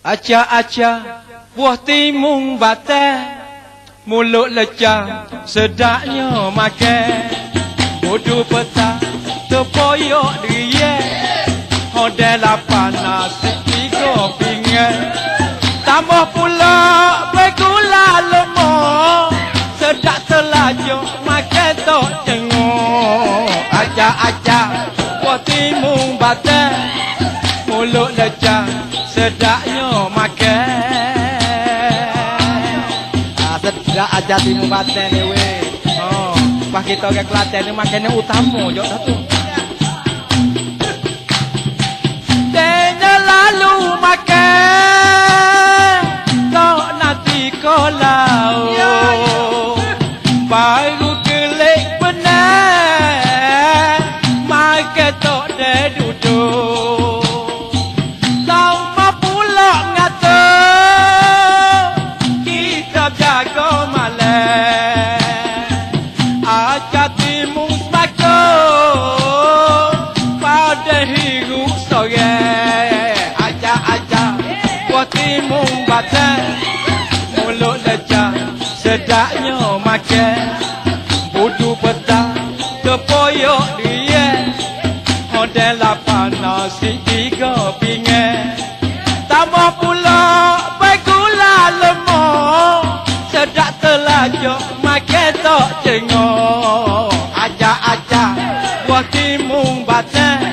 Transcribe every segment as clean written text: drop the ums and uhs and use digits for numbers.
Acah-acah buah timun batai, mulut lecah sedapnya makan. Bodoh petang terpoyok dia, hodel lapan nasi 3 pinggan. Tambah pula bergula lemah, sedap terlajuk makan tok tengok. Acah-acah buah timun batai, mulut lecah sedapnya makan. Sedap aja timun batai ni weh. Pas kita ke Kelantan ni makan yang utama je satu. Dia lalu makan tok nanti kolau, baru kelik benar makan tok dia duduk. Lama pula ngata kita jaga malam, aja timun semakin pada hidup sore. Aja-aja buah timun batai, mulut lecah sedapnya makan. Bodoh petang terpoyok dia, hodel lapan nasi 3 pinggan. Tambah pula bergula lemah, sedap terlajuk makan tok tengok. Aja-aja buah timun batai,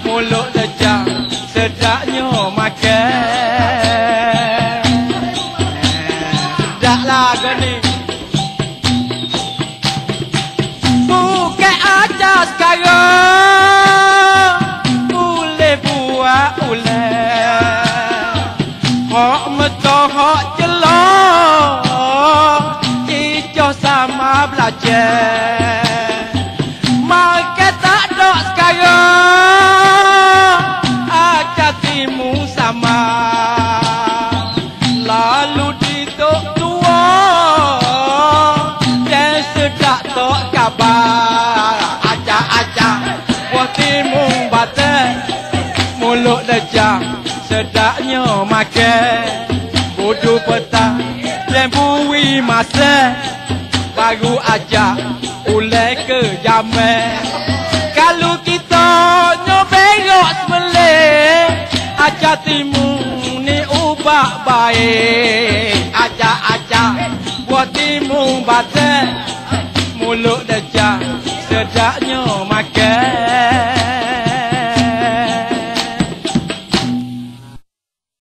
mulut lecah sedapnya makan. Sedap lagu ni. Bukan aja sekarang boleh buat ulang, hak meto hak jelas kita sama belajar. Maka tak ada sekarang aja timun sama, lalu ditok tua dan sedap tok kabar. Aja-aja buah timun batai, mulut lecah sedapnya makan. Bodoh petang dan bui masa, baru ajak ulai ke jaman. Kalau kita nyoberok semelih, aja timun ni ubah baik. Aja-aja buah timun batai, mulut lecah sedapnya makan.